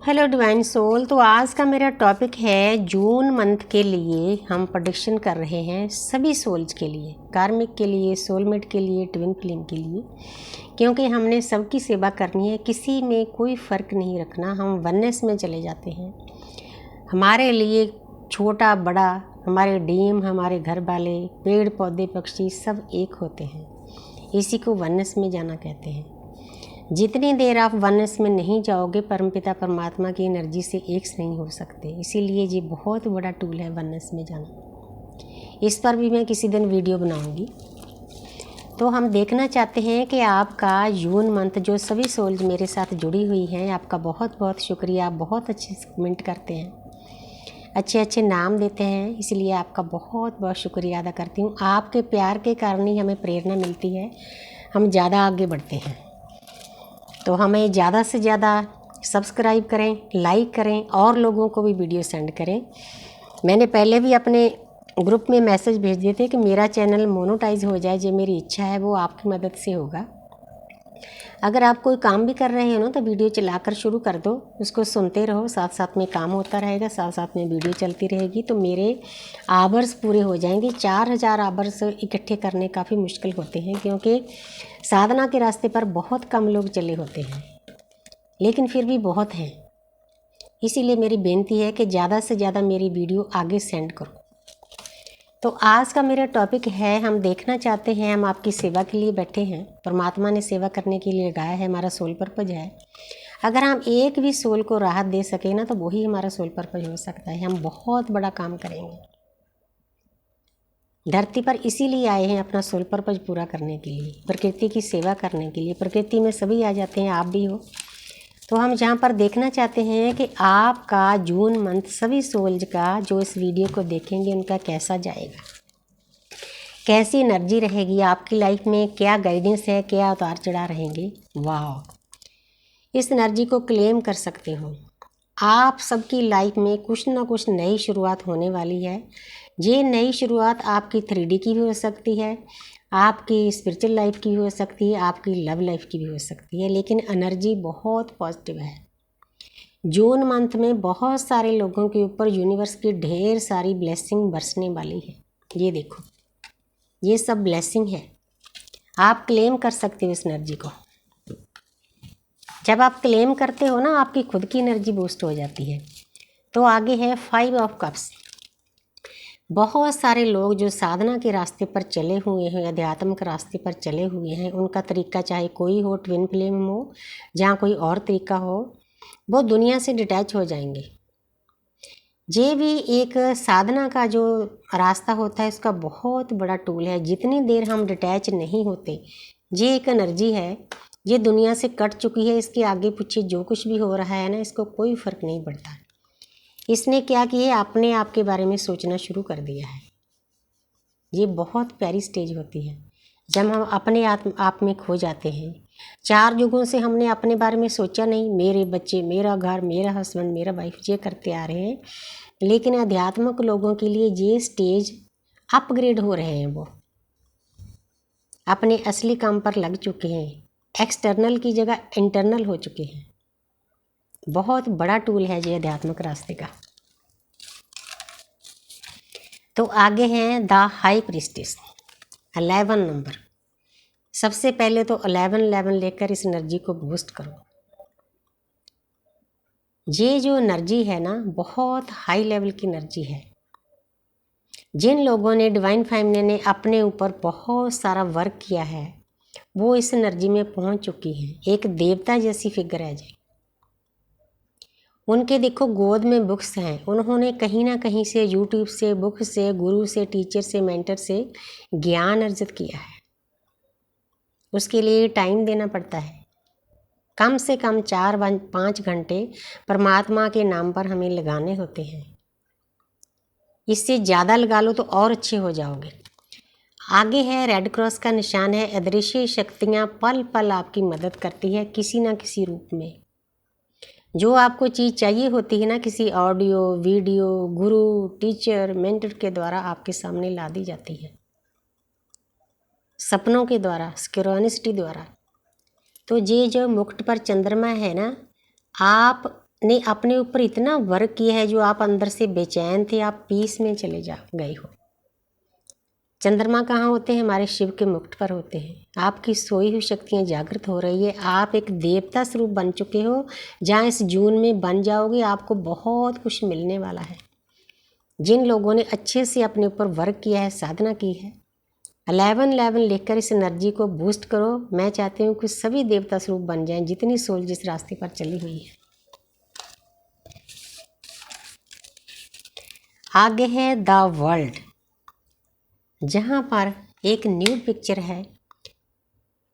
Hello divine soul. तो आज का मेरा टॉपिक है जून मंथ के लिए हम प्रेडिक्शन कर रहे हैं सभी सोल्स के लिए, कार्मिक के लिए, सोलमेट के लिए, ट्विन फ्लेम के लिए, क्योंकि हमने सबकी सेवा करनी है। किसी में कोई फ़र्क नहीं रखना, हम वननेस में चले जाते हैं। हमारे लिए छोटा बड़ा, हमारे डीएम, हमारे घर वाले, पेड़ पौधे, पक्षी सब एक होते हैं। इसी को वननेस में जाना कहते हैं। जितनी देर आप वननेस में नहीं जाओगे, परमपिता परमात्मा की एनर्जी से एक नहीं हो सकते। इसीलिए ये बहुत बड़ा टूल है वननेस में जाना। इस पर भी मैं किसी दिन वीडियो बनाऊंगी। तो हम देखना चाहते हैं कि आपका जून मंथ, जो सभी सोल्स मेरे साथ जुड़ी हुई हैं, आपका बहुत बहुत शुक्रिया। आप बहुत अच्छे कमेंट करते हैं, अच्छे अच्छे नाम देते हैं, इसलिए आपका बहुत बहुत शुक्रिया अदा करती हूँ। आपके प्यार के कारण ही हमें प्रेरणा मिलती है, हम ज़्यादा आगे बढ़ते हैं। तो हमें ज़्यादा से ज़्यादा सब्सक्राइब करें, लाइक करें और लोगों को भी वीडियो सेंड करें। मैंने पहले भी अपने ग्रुप में मैसेज भेज दिए थे कि मेरा चैनल मोनेटाइज हो जाए। जो मेरी इच्छा है वो आपकी मदद से होगा। अगर आप कोई काम भी कर रहे हो ना, तो वीडियो चलाकर शुरू कर दो, उसको सुनते रहो, साथ साथ में काम होता रहेगा, साथ साथ में वीडियो चलती रहेगी। तो मेरे आवर्स पूरे हो जाएंगे। 4000 आवर्स इकट्ठे करने काफ़ी मुश्किल होते हैं, क्योंकि साधना के रास्ते पर बहुत कम लोग चले होते हैं, लेकिन फिर भी बहुत हैं। इसीलिए मेरी बेनती है कि ज़्यादा से ज़्यादा मेरी वीडियो आगे सेंड करो। तो आज का मेरा टॉपिक है, हम देखना चाहते हैं, हम आपकी सेवा के लिए बैठे हैं, परमात्मा ने सेवा करने के लिए लगाया है, हमारा सोल पर्पज है। अगर हम एक भी सोल को राहत दे सके ना, तो वही हमारा सोल पर्पज हो सकता है। हम बहुत बड़ा काम करेंगे। धरती पर इसीलिए आए हैं, अपना सोल पर्पज पूरा करने के लिए, प्रकृति की सेवा करने के लिए। प्रकृति में सभी आ जाते हैं, आप भी हो। तो हम जहाँ पर देखना चाहते हैं कि आपका जून मंथ सभी सोल्स का, जो इस वीडियो को देखेंगे, उनका कैसा जाएगा, कैसी एनर्जी रहेगी आपकी लाइफ में, क्या गाइडेंस है, क्या उतार चढ़ाव रहेंगे। वाह, इस एनर्जी को क्लेम कर सकते हो। आप सबकी लाइफ में कुछ ना कुछ नई शुरुआत होने वाली है। ये नई शुरुआत आपकी 3D की भी हो सकती है, आपकी स्पिरिचुअल लाइफ की भी हो सकती है, आपकी लव लाइफ की भी हो सकती है, लेकिन एनर्जी बहुत पॉजिटिव है। जून मंथ में बहुत सारे लोगों के ऊपर यूनिवर्स की ढेर सारी ब्लेसिंग बरसने वाली है। ये देखो, ये सब ब्लेसिंग है। आप क्लेम कर सकते हो इस एनर्जी को। जब आप क्लेम करते हो ना, आपकी खुद की एनर्जी बूस्ट हो जाती है। तो आगे है 5 ऑफ कप्स। बहुत सारे लोग जो साधना के रास्ते पर चले हुए हैं, अध्यात्म के रास्ते पर चले हुए हैं, उनका तरीका चाहे कोई हो, ट्विन फ्लेम हो, जहाँ कोई और तरीका हो, वो दुनिया से डिटैच हो जाएंगे। ये भी एक साधना का जो रास्ता होता है, उसका बहुत बड़ा टूल है। जितनी देर हम डिटैच नहीं होते, ये एक एनर्जी है, ये दुनिया से कट चुकी है। इसके आगे पीछे जो कुछ भी हो रहा है ना, इसको कोई फ़र्क नहीं पड़ता। इसने क्या किया, अपने आप के बारे में सोचना शुरू कर दिया है। ये बहुत प्यारी स्टेज होती है जब हम अपने आप में खो जाते हैं। 4 युगों से हमने अपने बारे में सोचा नहीं, मेरे बच्चे, मेरा घर, मेरा हस्बैंड, मेरा वाइफ, ये करते आ रहे हैं। लेकिन आध्यात्मिक लोगों के लिए ये स्टेज अपग्रेड हो रहे हैं। वो अपने असली काम पर लग चुके हैं, एक्सटर्नल की जगह इंटरनल हो चुके हैं। बहुत बड़ा टूल है ये आध्यात्मिक रास्ते का। तो आगे हैं द हाई प्रीस्टेस, 11 नंबर। सबसे पहले तो 11 लेकर इस एनर्जी को बूस्ट करो। ये जो एनर्जी है ना, बहुत हाई लेवल की एनर्जी है। जिन लोगों ने, डिवाइन फैमिली ने अपने ऊपर बहुत सारा वर्क किया है, वो इस एनर्जी में पहुंच चुकी हैं। एक देवता जैसी फिगर है जी। उनके देखो गोद में बुक्स हैं। उन्होंने कहीं ना कहीं से, यूट्यूब से, बुक से, गुरु से, टीचर से, मेंटर से ज्ञान अर्जित किया है। उसके लिए टाइम देना पड़ता है। कम से कम 4-5 घंटे परमात्मा के नाम पर हमें लगाने होते हैं। इससे ज़्यादा लगा लो तो और अच्छे हो जाओगे। आगे है रेड क्रॉस का निशान है। अदृश्य शक्तियाँ पल पल आपकी मदद करती है, किसी ना किसी रूप में। जो आपको चीज़ चाहिए होती है ना, किसी ऑडियो, वीडियो, गुरु, टीचर, मेंटर के द्वारा आपके सामने ला दी जाती है, सपनों के द्वारा, सिक्रोनिसिटी द्वारा। तो ये जो मुकुट पर चंद्रमा है ना, आप ने अपने ऊपर इतना वर्क किया है, जो आप अंदर से बेचैन थे, आप पीस में चले जा गए हो। चंद्रमा कहाँ होते हैं? हमारे शिव के मुकुट पर होते हैं। आपकी सोई हुई शक्तियाँ जागृत हो रही है। आप एक देवता स्वरूप बन चुके हो। जहाँ इस जून में बन जाओगे, आपको बहुत कुछ मिलने वाला है। जिन लोगों ने अच्छे से अपने ऊपर वर्क किया है, साधना की है, 11-11 लेकर इस एनर्जी को बूस्ट करो। मैं चाहती हूँ कि सभी देवता स्वरूप बन जाएं, जितनी सोल जिस रास्ते पर चली हुई है। आगे है द वर्ल्ड, जहाँ पर एक न्यूड पिक्चर है।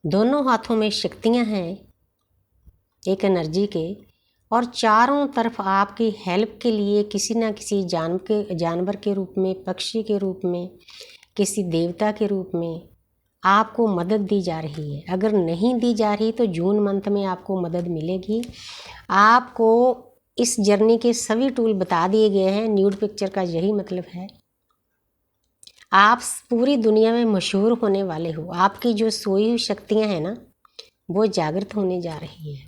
दोनों हाथों में शक्तियाँ हैं एक एनर्जी के, और चारों तरफ आपकी हेल्प के लिए किसी ना किसी जानवर के रूप में, पक्षी के रूप में, किसी देवता के रूप में आपको मदद दी जा रही है। अगर नहीं दी जा रही तो जून मंथ में आपको मदद मिलेगी। आपको इस जर्नी के सभी टूल बता दिए गए हैं। न्यूड पिक्चर का यही मतलब है। आप पूरी दुनिया में मशहूर होने वाले हो। आपकी जो सोई हुई शक्तियाँ हैं ना, वो जागृत होने जा रही है।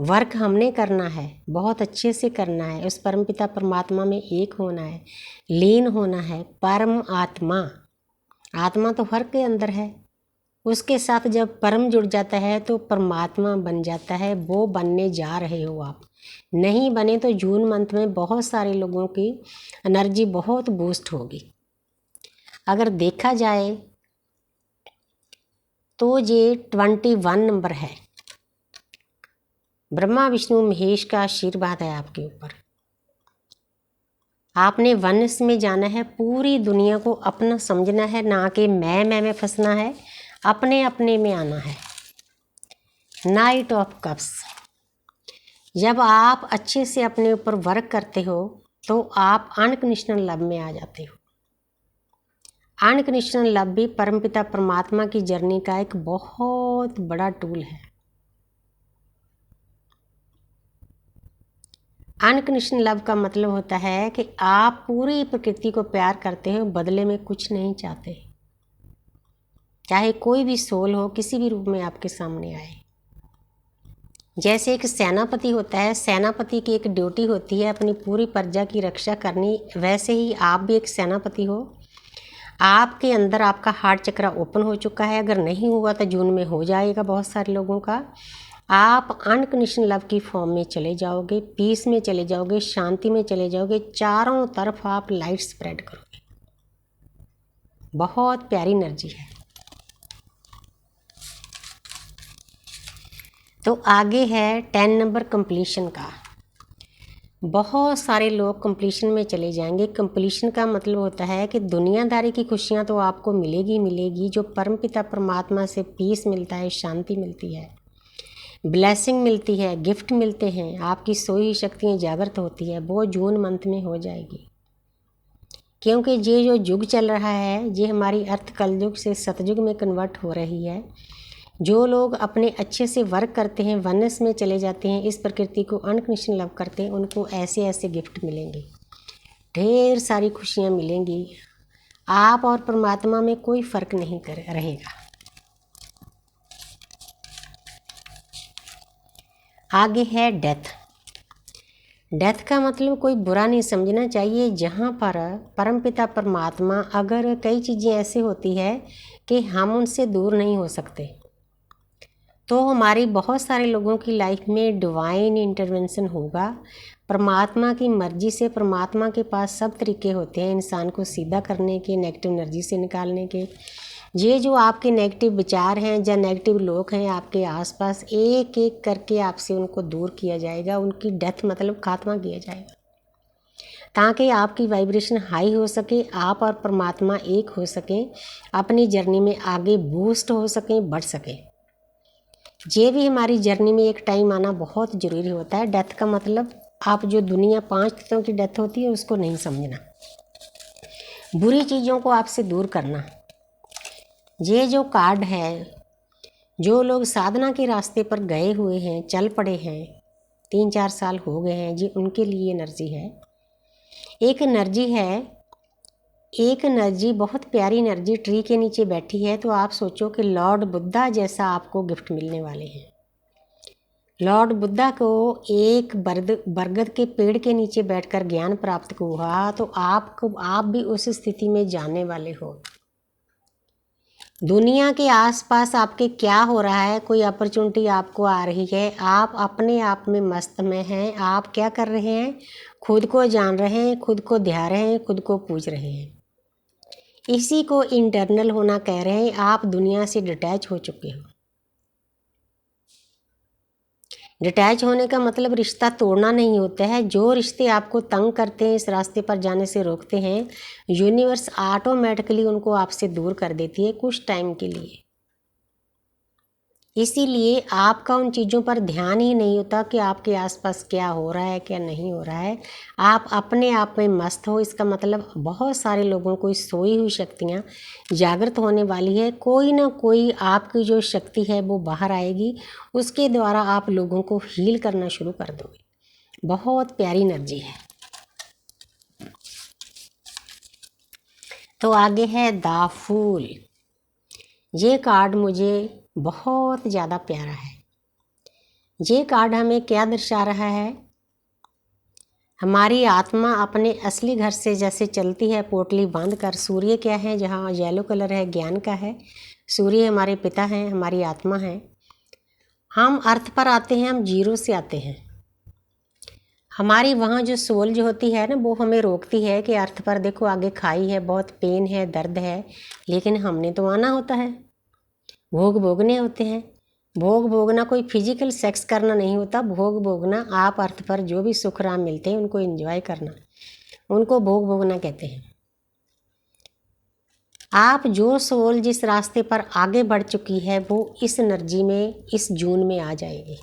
वर्क हमने करना है, बहुत अच्छे से करना है। उस परमपिता परमात्मा में एक होना है, लीन होना है। परम आत्मा, आत्मा तो हर के अंदर है। उसके साथ जब परम जुड़ जाता है तो परमात्मा बन जाता है। वो बनने जा रहे हो आप। नहीं बने तो जून मंथ में बहुत सारे लोगों की एनर्जी बहुत बूस्ट होगी। अगर देखा जाए तो ये 21 नंबर है। ब्रह्मा विष्णु महेश का आशीर्वाद है आपके ऊपर। आपने वनस में जाना है, पूरी दुनिया को अपना समझना है, ना कि मैं में फंसना है। अपने अपने में आना है। नाइट ऑफ कप्स, जब आप अच्छे से अपने ऊपर वर्क करते हो तो आप अनकंडीशनल लव में आ जाते हो। अनकंडीशनल लव भी परमपिता परमात्मा की जर्नी का एक बहुत बड़ा टूल है। अनकंडीशनल लव का मतलब होता है कि आप पूरी प्रकृति को प्यार करते हो, बदले में कुछ नहीं चाहते। चाहे कोई भी सोल हो, किसी भी रूप में आपके सामने आए। जैसे एक सेनापति होता है, सेनापति की एक ड्यूटी होती है अपनी पूरी प्रजा की रक्षा करनी, वैसे ही आप भी एक सेनापति हो। आपके अंदर आपका हार्ट चक्र ओपन हो चुका है। अगर नहीं हुआ तो जून में हो जाएगा बहुत सारे लोगों का। आप अनकंडीशनल लव की फॉर्म में चले जाओगे, पीस में चले जाओगे, शांति में चले जाओगे। चारों तरफ आप लाइट स्प्रेड करोगे। बहुत प्यारी एनर्जी है। तो आगे है 10 नंबर कंप्लीशन का। बहुत सारे लोग कंप्लीशन में चले जाएंगे। कंप्लीशन का मतलब होता है कि दुनियादारी की खुशियाँ तो आपको मिलेगी मिलेगी, जो परमपिता परमात्मा से पीस मिलता है, शांति मिलती है, ब्लेसिंग मिलती है, गिफ्ट मिलते हैं, आपकी सोई शक्तियाँ जागृत होती है, वो जून मंथ में हो जाएगी। क्योंकि ये जो युग चल रहा है, ये हमारी अर्थ कलयुग से सतयुग में कन्वर्ट हो रही है। जो लोग अपने अच्छे से वर्क करते हैं, वनस में चले जाते हैं, इस प्रकृति को अनकंडीशनल लव करते हैं, उनको ऐसे ऐसे गिफ्ट मिलेंगे, ढेर सारी खुशियाँ मिलेंगी। आप और परमात्मा में कोई फ़र्क नहीं रहेगा। आगे है डेथ। डेथ का मतलब कोई बुरा नहीं समझना चाहिए। जहाँ पर परमपिता परमात्मा, अगर कई चीज़ें ऐसे होती है कि हम उनसे दूर नहीं हो सकते, तो हमारी बहुत सारे लोगों की लाइफ में डिवाइन इंटरवेंशन होगा। परमात्मा की मर्जी से, परमात्मा के पास सब तरीके होते हैं इंसान को सीधा करने के, नेगेटिव एनर्जी से निकालने के। ये जो आपके नेगेटिव विचार हैं या नेगेटिव लोग हैं आपके आसपास, एक एक करके आपसे उनको दूर किया जाएगा। उनकी डेथ मतलब खात्मा किया जाएगा, ताकि आपकी वाइब्रेशन हाई हो सके, आप और परमात्मा एक हो सकें, अपनी जर्नी में आगे बूस्ट हो सकें, बढ़ सकें। ये भी हमारी जर्नी में एक टाइम आना बहुत ज़रूरी होता है। डेथ का मतलब आप जो दुनिया 5 तत्वों की डेथ होती है उसको नहीं समझना, बुरी चीज़ों को आपसे दूर करना। ये जो कार्ड है, जो लोग साधना के रास्ते पर गए हुए हैं, चल पड़े हैं, 3-4 साल हो गए हैं, ये उनके लिए एनर्जी है। एक एनर्जी है, एक एनर्जी बहुत प्यारी एनर्जी ट्री के नीचे बैठी है। तो आप सोचो कि लॉर्ड बुद्धा जैसा आपको गिफ्ट मिलने वाले हैं। लॉर्ड बुद्धा को एक बरगद के पेड़ के नीचे बैठकर ज्ञान प्राप्त हुआ, तो आप भी उस स्थिति में जाने वाले हो। दुनिया के आसपास आपके क्या हो रहा है, कोई अपॉर्चुनिटी आपको आ रही है, आप अपने आप में मस्त में हैं। आप क्या कर रहे हैं? खुद को जान रहे हैं, खुद को ध्यान रहे हैं, खुद को पूछ रहे हैं। इसी को इंटरनल होना कह रहे हैं। आप दुनिया से डिटैच हो चुके हो। डिटैच होने का मतलब रिश्ता तोड़ना नहीं होता है। जो रिश्ते आपको तंग करते हैं, इस रास्ते पर जाने से रोकते हैं, यूनिवर्स ऑटोमेटिकली उनको आपसे दूर कर देती है कुछ टाइम के लिए। इसीलिए आपका उन चीज़ों पर ध्यान ही नहीं होता कि आपके आसपास क्या हो रहा है, क्या नहीं हो रहा है। आप अपने आप में मस्त हो। इसका मतलब बहुत सारे लोगों को इस सोई हुई शक्तियाँ जागृत होने वाली है। कोई ना कोई आपकी जो शक्ति है वो बाहर आएगी, उसके द्वारा आप लोगों को हील करना शुरू कर दोगे। बहुत प्यारी एनर्जी है। तो आगे है द फूल। ये कार्ड मुझे बहुत ज़्यादा प्यारा है। ये कार्ड हमें क्या दर्शा रहा है? हमारी आत्मा अपने असली घर से जैसे चलती है पोटली बांध कर। सूर्य क्या है? जहाँ येलो कलर है, ज्ञान का है। सूर्य हमारे पिता हैं, हमारी आत्मा है। हम अर्थ पर आते हैं, हम जीरो से आते हैं। हमारी वहाँ जो सोल जो होती है ना, वो हमें रोकती है कि अर्थ पर देखो आगे खाई है, बहुत पेन है, दर्द है। लेकिन हमने तो आना होता है, भोग भोगने होते हैं। भोग भोगना कोई फिजिकल सेक्स करना नहीं होता। भोग भोगना आप अर्थ पर जो भी सुख राम मिलते हैं उनको एंजॉय करना, उनको भोग भोगना कहते हैं। आप जो सोल जिस रास्ते पर आगे बढ़ चुकी है वो इस एनर्जी में इस जून में आ जाएगी।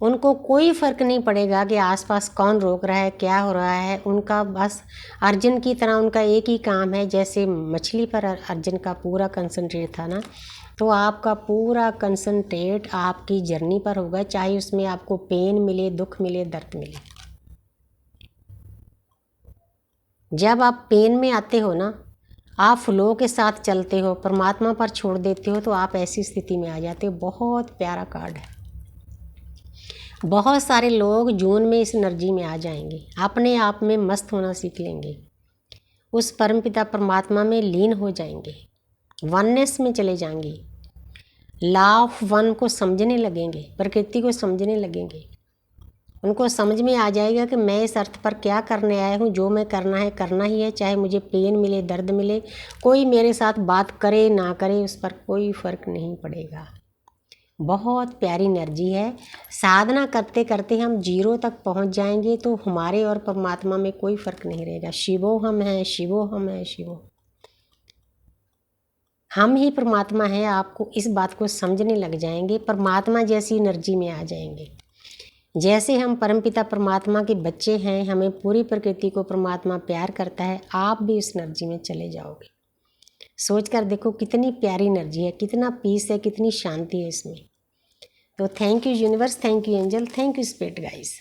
उनको कोई फ़र्क नहीं पड़ेगा कि आसपास कौन रोक रहा है, क्या हो रहा है। उनका बस अर्जुन की तरह उनका एक ही काम है। जैसे मछली पर अर्जुन का पूरा कंसंट्रेट था ना, तो आपका पूरा कंसंट्रेट आपकी जर्नी पर होगा, चाहे उसमें आपको पेन मिले, दुख मिले, दर्द मिले। जब आप पेन में आते हो ना, आप फ्लो के साथ चलते हो, परमात्मा पर छोड़ देते हो, तो आप ऐसी स्थिति में आ जाते हो। बहुत प्यारा कार्ड है। बहुत सारे लोग जून में इस एनर्जी में आ जाएंगे, अपने आप में मस्त होना सीख लेंगे, उस परमपिता परमात्मा में लीन हो जाएंगे, वननेस में चले जाएंगे, लॉ ऑफ वन को समझने लगेंगे, प्रकृति को समझने लगेंगे। उनको समझ में आ जाएगा कि मैं इस अर्थ पर क्या करने आया हूँ। जो मैं करना है करना ही है, चाहे मुझे पेन मिले, दर्द मिले। कोई मेरे साथ बात करे ना करे, उस पर कोई फ़र्क नहीं पड़ेगा। बहुत प्यारी एनर्जी है। साधना करते करते हम जीरो तक पहुंच जाएंगे, तो हमारे और परमात्मा में कोई फ़र्क नहीं रहेगा। शिवो हम हैं, शिवो हम हैं, शिवो हम ही परमात्मा है। आपको इस बात को समझने लग जाएंगे, परमात्मा जैसी एनर्जी में आ जाएंगे। जैसे हम परमपिता परमात्मा के बच्चे हैं, हमें पूरी प्रकृति को परमात्मा प्यार करता है, आप भी इस एनर्जी में चले जाओगे। सोच कर देखो कितनी प्यारी एनर्जी है, कितना पीस है, कितनी शांति है इसमें। तो thank you universe, thank you angel, thank you spirit guys.